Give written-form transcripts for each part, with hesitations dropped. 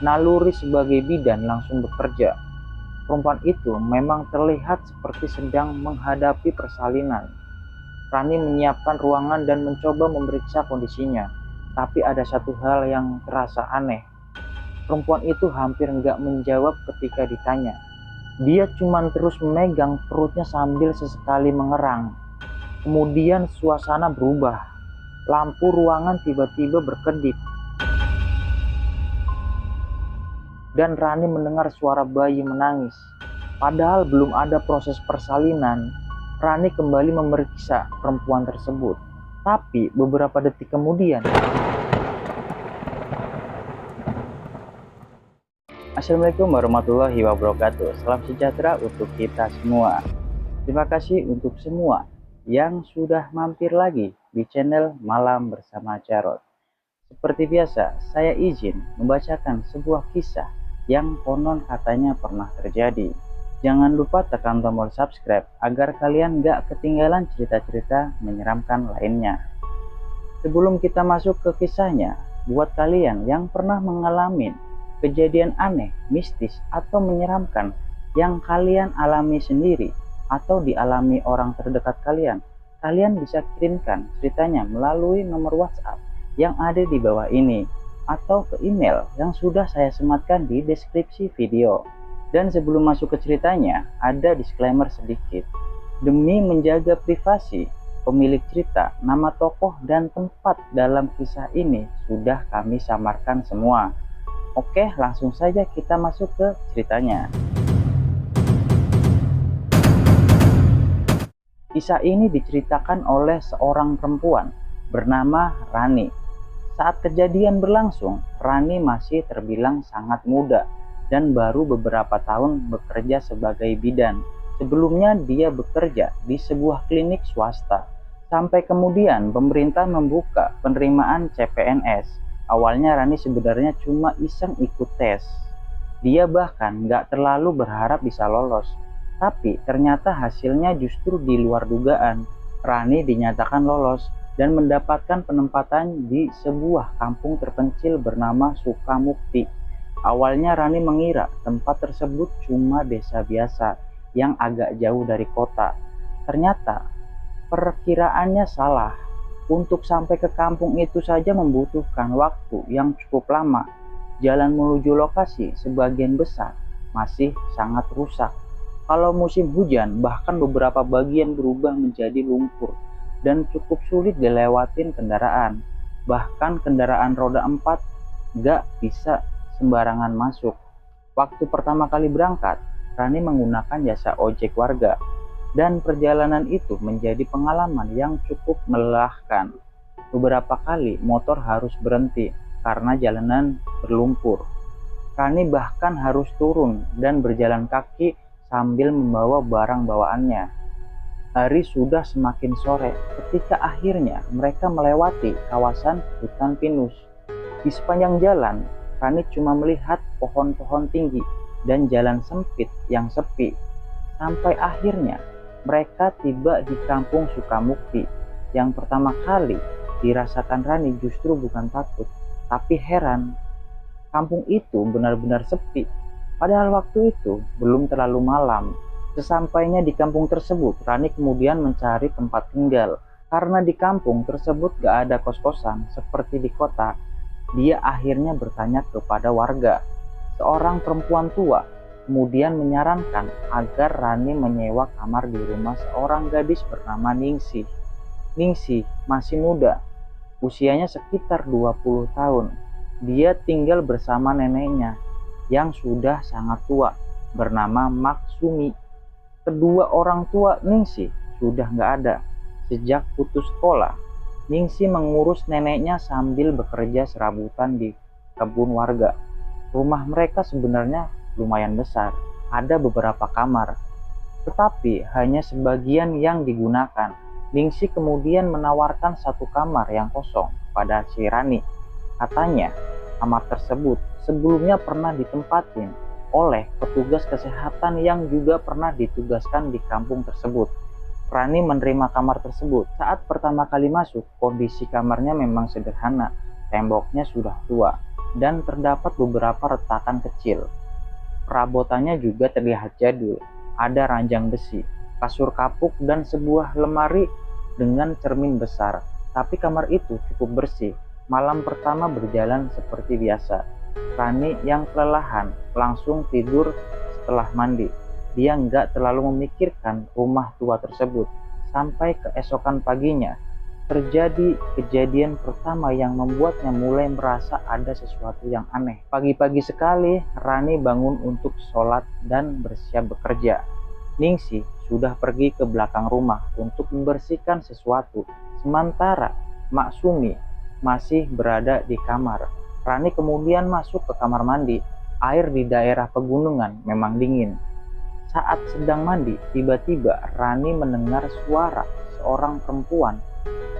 naluri sebagai bidan langsung bekerja. Perempuan itu memang terlihat seperti sedang menghadapi persalinan. Rani menyiapkan ruangan dan mencoba memeriksa kondisinya. Tapi ada satu hal yang terasa aneh. Perempuan itu hampir nggak menjawab ketika ditanya. Dia cuma terus memegang perutnya sambil sesekali mengerang. Kemudian suasana berubah. Lampu ruangan tiba-tiba berkedip. Dan Rani mendengar suara bayi menangis. Padahal belum ada proses persalinan, Rani kembali memeriksa perempuan tersebut. Tapi beberapa detik kemudian, Assalamualaikum warahmatullahi wabarakatuh. Salam sejahtera untuk kita semua. Terima kasih untuk semua yang sudah mampir lagi di channel Malam Bersama Jarod. Seperti biasa, saya izin membacakan sebuah kisah yang konon katanya pernah terjadi. Jangan lupa tekan tombol subscribe agar kalian gak ketinggalan cerita-cerita menyeramkan lainnya. Sebelum kita masuk ke kisahnya, buat kalian yang pernah mengalami kejadian aneh, mistis, atau menyeramkan yang kalian alami sendiri atau dialami orang terdekat kalian, kalian bisa kirimkan ceritanya melalui nomor WhatsApp yang ada di bawah ini atau ke email yang sudah saya sematkan di deskripsi video. Dan sebelum masuk ke ceritanya, ada disclaimer sedikit. Demi menjaga privasi pemilik cerita, nama tokoh dan tempat dalam kisah ini sudah kami samarkan semua. Oke, langsung saja kita masuk ke ceritanya. Kisah ini diceritakan oleh seorang perempuan bernama Rani. Saat kejadian berlangsung, Rani masih terbilang sangat muda dan baru beberapa tahun bekerja sebagai bidan. Sebelumnya dia bekerja di sebuah klinik swasta. Sampai kemudian pemerintah membuka penerimaan CPNS. Awalnya Rani sebenarnya cuma iseng ikut tes. Dia bahkan nggak terlalu berharap bisa lolos. Tapi ternyata hasilnya justru di luar dugaan. Rani dinyatakan lolos dan mendapatkan penempatan di sebuah kampung terpencil bernama Sukamukti. Awalnya Rani mengira tempat tersebut cuma desa biasa yang agak jauh dari kota. Ternyata perkiraannya salah. Untuk sampai ke kampung itu saja membutuhkan waktu yang cukup lama. Jalan menuju lokasi sebagian besar masih sangat rusak. Kalau musim hujan, bahkan beberapa bagian berubah menjadi lumpur dan cukup sulit dilewatin kendaraan. Bahkan kendaraan roda 4 gak bisa sembarangan masuk. Waktu pertama kali berangkat, Rani menggunakan jasa ojek warga. Dan perjalanan itu menjadi pengalaman yang cukup melelahkan. Beberapa kali motor harus berhenti karena jalanan berlumpur. Rani bahkan harus turun dan berjalan kaki sambil membawa barang bawaannya. Hari sudah semakin sore ketika akhirnya mereka melewati kawasan hutan pinus. Di sepanjang jalan, Rani cuma melihat pohon-pohon tinggi dan jalan sempit yang sepi. Sampai akhirnya mereka tiba di kampung Sukamukti. Yang pertama kali dirasakan Rani justru bukan takut, tapi heran. Kampung itu benar-benar sepi. Padahal waktu itu belum terlalu malam. Sesampainya di kampung tersebut, Rani kemudian mencari tempat tinggal. Karena di kampung tersebut gak ada kos-kosan seperti di kota, dia akhirnya bertanya kepada warga. Seorang perempuan tua kemudian menyarankan agar Rani menyewa kamar di rumah seorang gadis bernama Ningsih. Ningsih masih muda, usianya sekitar 20 tahun. Dia tinggal bersama neneknya yang sudah sangat tua bernama Maksumi. Kedua orang tua Ningsih sudah nggak ada. Sejak putus sekolah, Ningsih mengurus neneknya sambil bekerja serabutan di kebun warga. Rumah mereka sebenarnya lumayan besar, ada beberapa kamar, tetapi hanya sebagian yang digunakan. Ningsih kemudian menawarkan satu kamar yang kosong pada si Rani. Katanya, kamar tersebut sebelumnya pernah ditempatin oleh petugas kesehatan yang juga pernah ditugaskan di kampung tersebut. Rani menerima kamar tersebut. Saat pertama kali masuk, kondisi kamarnya memang sederhana, temboknya sudah tua, dan terdapat beberapa retakan kecil. Perabotannya juga terlihat jadul, ada ranjang besi, kasur kapuk, dan sebuah lemari dengan cermin besar. Tapi kamar itu cukup bersih. Malam pertama berjalan seperti biasa. Rani yang kelelahan langsung tidur setelah mandi. Dia nggak terlalu memikirkan rumah tua tersebut. Sampai keesokan paginya, terjadi kejadian pertama yang membuatnya mulai merasa ada sesuatu yang aneh. Pagi-pagi sekali, Rani bangun untuk sholat dan bersiap bekerja. Ningsih sudah pergi ke belakang rumah untuk membersihkan sesuatu, sementara Mak Sumi masih berada di kamar. Rani kemudian masuk ke kamar mandi. Air di daerah pegunungan memang dingin. Saat sedang mandi, tiba-tiba Rani mendengar suara seorang perempuan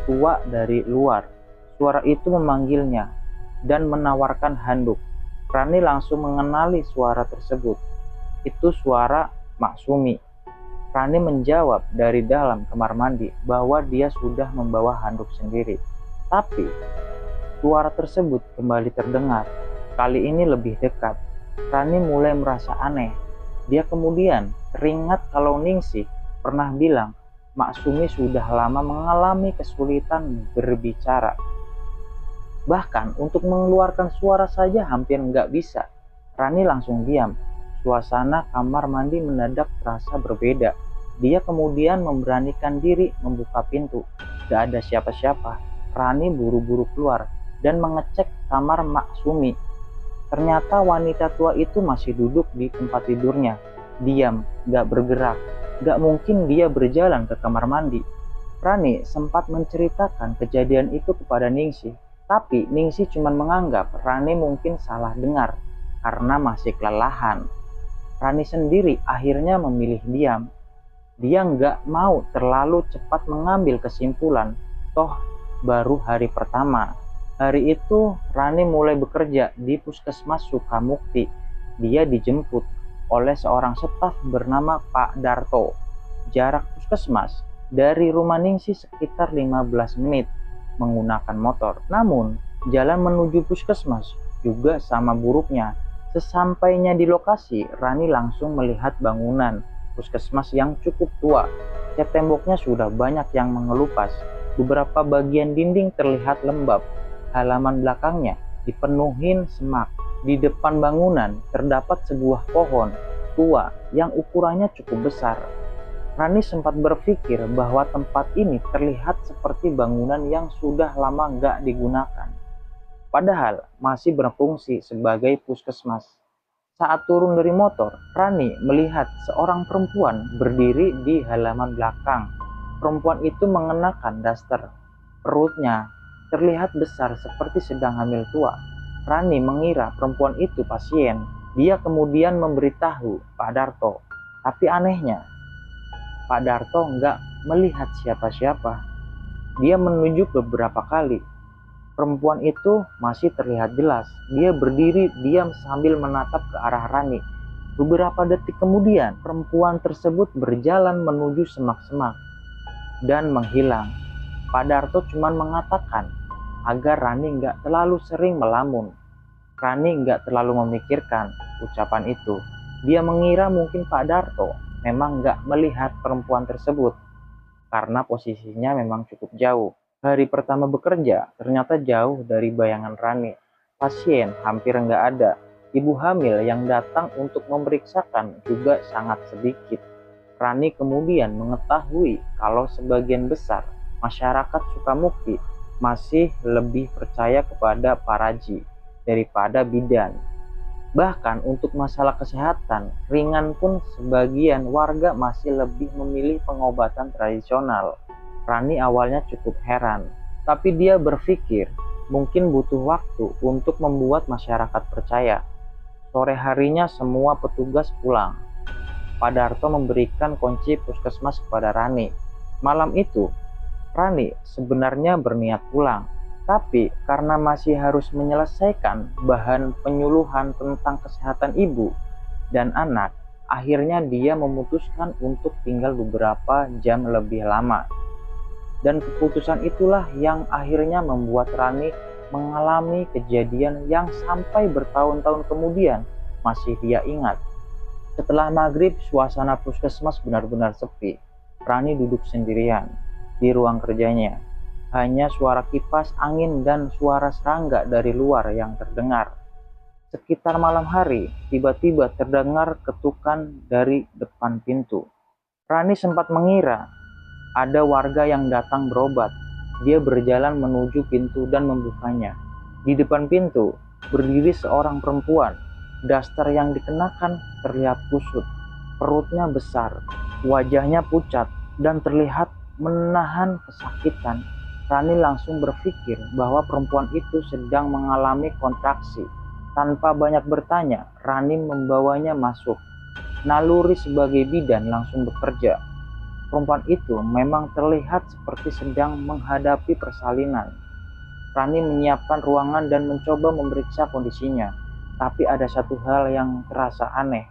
tua dari luar. Suara itu memanggilnya dan menawarkan handuk. Rani langsung mengenali suara tersebut. Itu suara Mak Sumi. Rani menjawab dari dalam kamar mandi bahwa dia sudah membawa handuk sendiri. Tapi suara tersebut kembali terdengar. Kali ini lebih dekat. Rani mulai merasa aneh. Dia kemudian teringat kalau Ningsih pernah bilang Mak Sumi sudah lama mengalami kesulitan berbicara. Bahkan untuk mengeluarkan suara saja hampir nggak bisa. Rani langsung diam. Suasana kamar mandi mendadak terasa berbeda. Dia kemudian memberanikan diri membuka pintu. Gak ada siapa-siapa. Rani buru-buru keluar dan mengecek kamar Mak Sumi. Ternyata wanita tua itu masih duduk di tempat tidurnya. Diam, gak bergerak. Gak mungkin dia berjalan ke kamar mandi. Rani sempat menceritakan kejadian itu kepada Ningsih, tapi Ningsih cuma menganggap Rani mungkin salah dengar karena masih kelelahan. Rani sendiri akhirnya memilih diam. Dia nggak mau terlalu cepat mengambil kesimpulan, toh baru hari pertama. Hari itu Rani mulai bekerja di Puskesmas Sukamukti. Dia dijemput oleh seorang staf bernama Pak Darto. Jarak puskesmas dari rumah Ningsih sekitar 15 menit menggunakan motor. Namun, jalan menuju puskesmas juga sama buruknya. Sesampainya di lokasi, Rani langsung melihat bangunan puskesmas yang cukup tua. Cat temboknya sudah banyak yang mengelupas. Beberapa bagian dinding terlihat lembab. Halaman belakangnya dipenuhi semak. Di depan bangunan terdapat sebuah pohon tua yang ukurannya cukup besar. Rani sempat berpikir bahwa tempat ini terlihat seperti bangunan yang sudah lama nggak digunakan. Padahal masih berfungsi sebagai puskesmas. Saat turun dari motor, Rani melihat seorang perempuan berdiri di halaman belakang. Perempuan itu mengenakan daster. Perutnya terlihat besar seperti sedang hamil tua. Rani mengira perempuan itu pasien. Dia kemudian memberitahu Pak Darto. Tapi anehnya, Pak Darto nggak melihat siapa-siapa. Dia menunjuk beberapa kali. Perempuan itu masih terlihat jelas. Dia berdiri diam sambil menatap ke arah Rani. Beberapa detik kemudian, perempuan tersebut berjalan menuju semak-semak dan menghilang. Pak Darto cuma mengatakan agar Rani nggak terlalu sering melamun. Rani nggak terlalu memikirkan ucapan itu. Dia mengira mungkin Pak Darto memang nggak melihat perempuan tersebut karena posisinya memang cukup jauh. Hari pertama bekerja ternyata jauh dari bayangan Rani. Pasien hampir nggak ada. Ibu hamil yang datang untuk memeriksakan juga sangat sedikit. Rani kemudian mengetahui kalau sebagian besar masyarakat Sukamukti masih lebih percaya kepada paraji daripada bidan. Bahkan untuk masalah kesehatan ringan pun sebagian warga masih lebih memilih pengobatan tradisional. Rani awalnya cukup heran, tapi dia berpikir mungkin butuh waktu untuk membuat masyarakat percaya. Sore harinya semua petugas pulang. Pak Darto memberikan kunci puskesmas kepada Rani. Malam itu Rani sebenarnya berniat pulang, tapi karena masih harus menyelesaikan bahan penyuluhan tentang kesehatan ibu dan anak, akhirnya dia memutuskan untuk tinggal beberapa jam lebih lama. Dan keputusan itulah yang akhirnya membuat Rani mengalami kejadian yang sampai bertahun-tahun kemudian masih dia ingat. Setelah maghrib, suasana puskesmas benar-benar sepi. Rani duduk sendirian di ruang kerjanya. Hanya suara kipas angin dan suara serangga dari luar yang terdengar. Sekitar malam hari, tiba-tiba terdengar ketukan dari depan pintu. Rani sempat mengira ada warga yang datang berobat. Dia berjalan menuju pintu dan membukanya. Di depan pintu berdiri seorang perempuan. Daster yang dikenakan terlihat kusut, perutnya besar, wajahnya pucat, dan terlihat menahan kesakitan. Rani langsung berpikir bahwa perempuan itu sedang mengalami kontraksi. Tanpa banyak bertanya, Rani membawanya masuk. Naluri sebagai bidan langsung bekerja. Perempuan itu memang terlihat seperti sedang menghadapi persalinan. Rani menyiapkan ruangan dan mencoba memeriksa kondisinya. Tapi ada satu hal yang terasa aneh.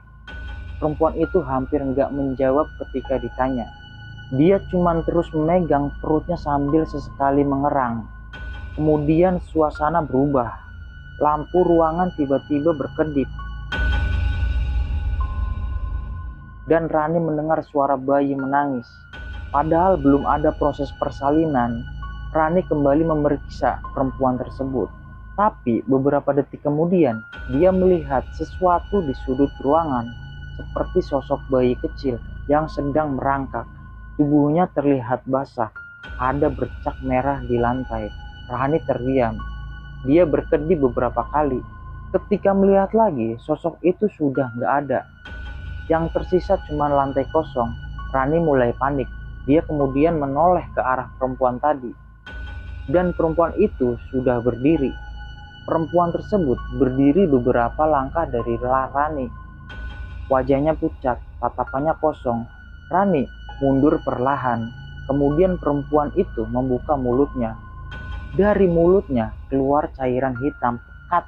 Perempuan itu hampir nggak menjawab ketika ditanya. Dia cuma terus memegang perutnya sambil sesekali mengerang. Kemudian suasana berubah. Lampu ruangan tiba-tiba berkedip. Dan Rani mendengar suara bayi menangis. Padahal belum ada proses persalinan. Rani kembali memeriksa perempuan tersebut. Tapi beberapa detik kemudian, dia melihat sesuatu di sudut ruangan, seperti sosok bayi kecil yang sedang merangkak. Tubuhnya terlihat basah, ada bercak merah di lantai. Rani terdiam. Dia berkedip beberapa kali. Ketika melihat lagi, sosok itu sudah nggak ada. Yang tersisa cuma lantai kosong. Rani mulai panik. Dia kemudian menoleh ke arah perempuan tadi. Dan perempuan itu sudah berdiri. Perempuan tersebut berdiri beberapa langkah dari Rani. Wajahnya pucat, tatapannya kosong. Rani mundur perlahan. Kemudian perempuan itu membuka mulutnya. Dari mulutnya keluar cairan hitam pekat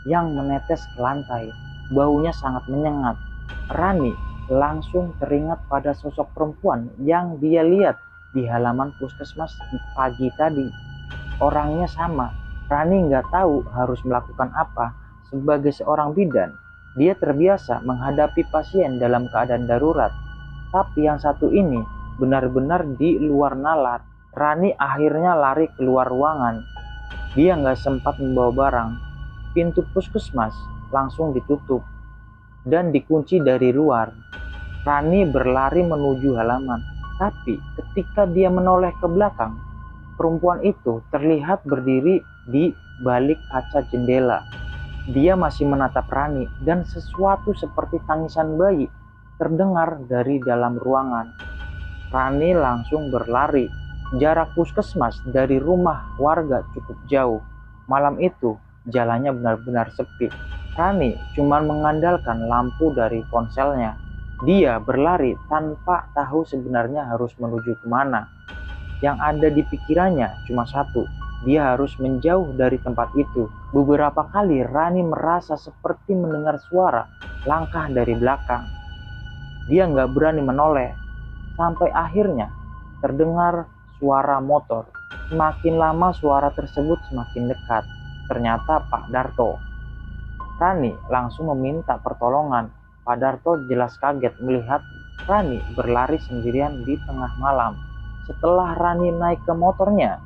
yang menetes ke lantai. Baunya sangat menyengat. Rani langsung teringat pada sosok perempuan yang dia lihat di halaman puskesmas pagi tadi. Orangnya sama. Rani nggak tahu harus melakukan apa. Sebagai seorang bidan, dia terbiasa menghadapi pasien dalam keadaan darurat. Tapi yang satu ini benar-benar di luar nalar. Rani akhirnya lari keluar ruangan. Dia nggak sempat membawa barang. Pintu puskesmas langsung ditutup dan dikunci dari luar. Rani berlari menuju halaman. Tapi ketika dia menoleh ke belakang, perempuan itu terlihat berdiri di balik kaca jendela. Dia masih menatap Rani dan sesuatu seperti tangisan bayi terdengar dari dalam ruangan. Rani langsung berlari. Jarak puskesmas dari rumah warga cukup jauh. Malam itu jalannya benar-benar sepi. Rani cuma mengandalkan lampu dari ponselnya. Dia berlari tanpa tahu sebenarnya harus menuju kemana. Yang ada di pikirannya cuma satu, dia harus menjauh dari tempat itu. Beberapa kali Rani merasa seperti mendengar suara langkah dari belakang. Dia nggak berani menoleh. Sampai akhirnya terdengar suara motor. Semakin lama suara tersebut semakin dekat. Ternyata Pak Darto. Rani langsung meminta pertolongan. Pak Darto jelas kaget melihat Rani berlari sendirian di tengah malam. Setelah Rani naik ke motornya,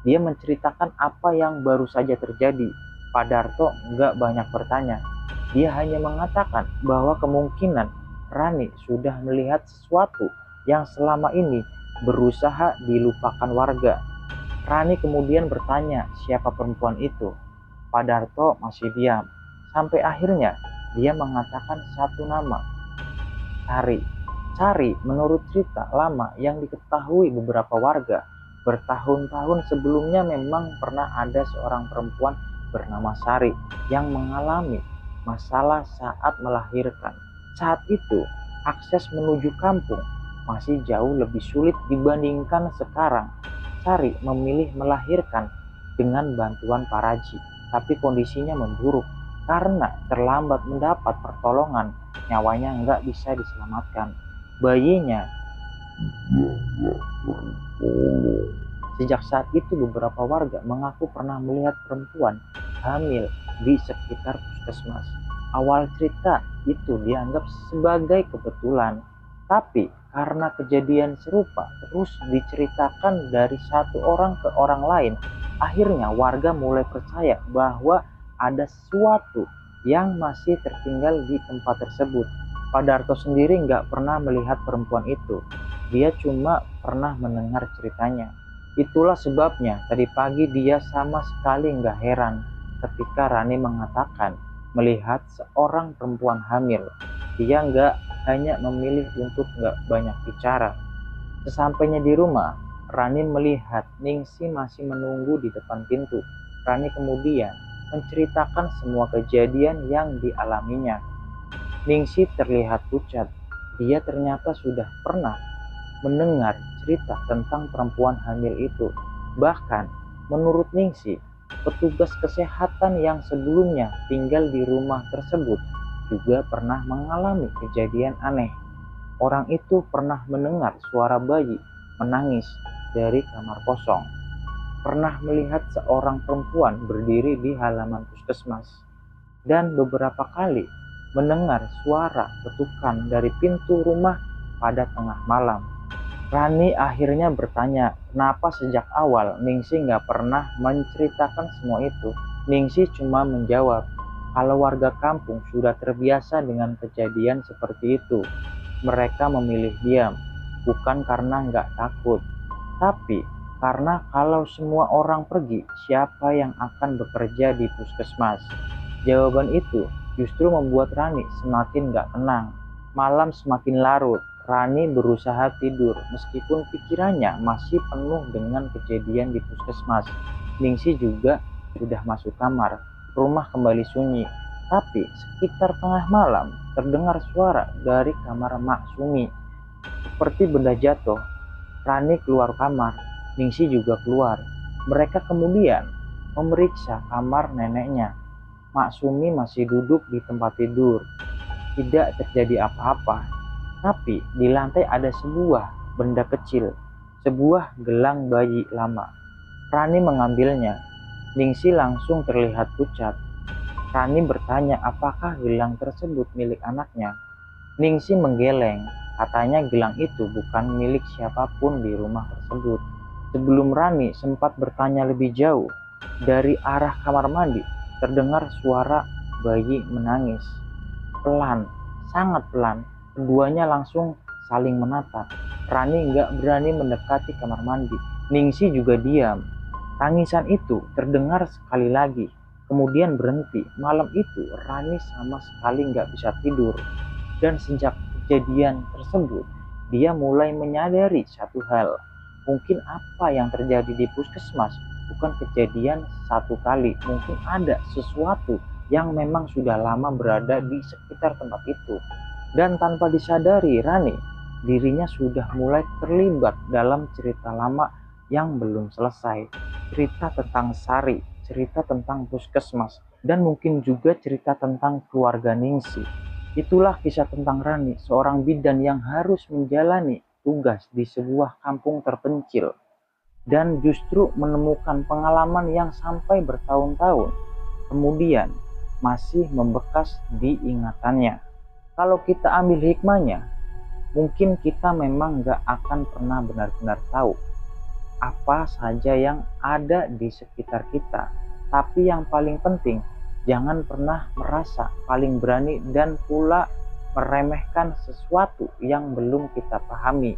dia menceritakan apa yang baru saja terjadi. Pak Darto nggak banyak bertanya. Dia hanya mengatakan bahwa kemungkinan Rani sudah melihat sesuatu yang selama ini berusaha dilupakan warga. Rani kemudian bertanya siapa perempuan itu. Pak Darto masih diam. Sampai akhirnya dia mengatakan satu nama, Sari. Sari menurut cerita lama yang diketahui beberapa warga, bertahun-tahun sebelumnya memang pernah ada seorang perempuan bernama Sari yang mengalami masalah saat melahirkan. Saat itu akses menuju kampung masih jauh lebih sulit dibandingkan sekarang. Sari memilih melahirkan dengan bantuan Paraji, tapi kondisinya memburuk karena terlambat mendapat pertolongan. Nyawanya nggak bisa diselamatkan. Bayinya Sejak saat itu beberapa warga mengaku pernah melihat perempuan hamil di sekitar puskesmas. Awal cerita itu dianggap sebagai kebetulan, tapi karena kejadian serupa terus diceritakan dari satu orang ke orang lain, akhirnya warga mulai percaya bahwa ada sesuatu yang masih tertinggal di tempat tersebut. Pak Darto sendiri nggak pernah melihat perempuan itu, dia cuma pernah mendengar ceritanya. Itulah sebabnya tadi pagi dia sama sekali nggak heran ketika Rani mengatakan melihat seorang perempuan hamil. Dia nggak hanya memilih untuk nggak banyak bicara. Sesampainya di rumah, Rani melihat Ningsih masih menunggu di depan pintu. Rani kemudian menceritakan semua kejadian yang dialaminya. Ningsih terlihat pucat. Dia ternyata sudah pernah mendengar cerita tentang perempuan hamil itu. Bahkan, menurut Ningsih, petugas kesehatan yang sebelumnya tinggal di rumah tersebut juga pernah mengalami kejadian aneh. Orang itu pernah mendengar suara bayi menangis dari kamar kosong. Pernah melihat seorang perempuan berdiri di halaman puskesmas. Dan beberapa kali mendengar suara ketukan dari pintu rumah pada tengah malam. Rani akhirnya bertanya, kenapa sejak awal Ningsih nggak pernah menceritakan semua itu. Ningsih cuma menjawab, kalau warga kampung sudah terbiasa dengan kejadian seperti itu. Mereka memilih diam, bukan karena nggak takut, tapi karena kalau semua orang pergi, siapa yang akan bekerja di puskesmas? Jawaban itu justru membuat Rani semakin nggak tenang. Malam semakin larut. Rani berusaha tidur meskipun pikirannya masih penuh dengan kejadian di puskesmas. Ningsih juga sudah masuk kamar. Rumah kembali sunyi. Tapi sekitar tengah malam terdengar suara dari kamar Mak Sumi. Seperti benda jatuh. Rani keluar kamar. Ningsih juga keluar. Mereka kemudian memeriksa kamar neneknya. Mak Sumi masih duduk di tempat tidur. Tidak terjadi apa-apa. Tapi di lantai ada sebuah benda kecil, sebuah gelang bayi lama. Rani mengambilnya. Ningsih langsung terlihat pucat. Rani bertanya apakah gelang tersebut milik anaknya. Ningsih menggeleng. Katanya gelang itu bukan milik siapapun di rumah tersebut. Sebelum Rani sempat bertanya lebih jauh, dari arah kamar mandi terdengar suara bayi menangis. Pelan, sangat pelan. Keduanya langsung saling menatap. Rani nggak berani mendekati kamar mandi. Ningsih juga diam. Tangisan itu terdengar sekali lagi, kemudian berhenti. Malam itu Rani sama sekali nggak bisa tidur. Dan sejak kejadian tersebut, dia mulai menyadari satu hal. Mungkin apa yang terjadi di puskesmas bukan kejadian satu kali. Mungkin ada sesuatu yang memang sudah lama berada di sekitar tempat itu. Dan tanpa disadari Rani, dirinya sudah mulai terlibat dalam cerita lama yang belum selesai. Cerita tentang Sari, cerita tentang puskesmas, dan mungkin juga cerita tentang keluarga Ningsih. Itulah kisah tentang Rani, seorang bidan yang harus menjalani tugas di sebuah kampung terpencil. Dan justru menemukan pengalaman yang sampai bertahun-tahun kemudian masih membekas di ingatannya. Kalau kita ambil hikmahnya, mungkin kita memang gak akan pernah benar-benar tahu apa saja yang ada di sekitar kita. Tapi yang paling penting, jangan pernah merasa paling berani dan pula meremehkan sesuatu yang belum kita pahami.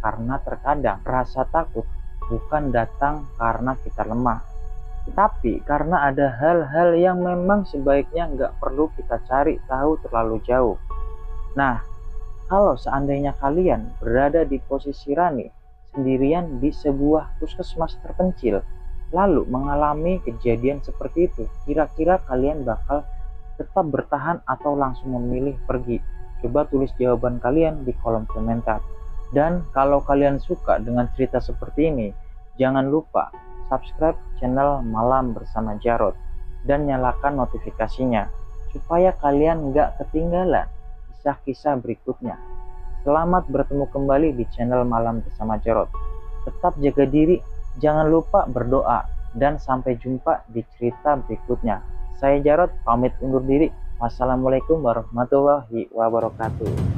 Karena terkadang rasa takut bukan datang karena kita lemah, tapi karena ada hal-hal yang memang sebaiknya nggak perlu kita cari tahu terlalu jauh. Nah, kalau seandainya kalian berada di posisi Rani, sendirian di sebuah puskesmas terpencil, lalu mengalami kejadian seperti itu, kira-kira kalian bakal tetap bertahan atau langsung memilih pergi? Coba tulis jawaban kalian di kolom komentar. Dan kalau kalian suka dengan cerita seperti ini, jangan lupa subscribe channel Malam Bersama Jarod dan nyalakan notifikasinya supaya kalian nggak ketinggalan kisah-kisah berikutnya. Selamat bertemu kembali di channel Malam Bersama Jarod. Tetap jaga diri Jangan lupa berdoa dan sampai jumpa di cerita berikutnya. Saya Jarot pamit undur diri. Wassalamualaikum warahmatullahi wabarakatuh.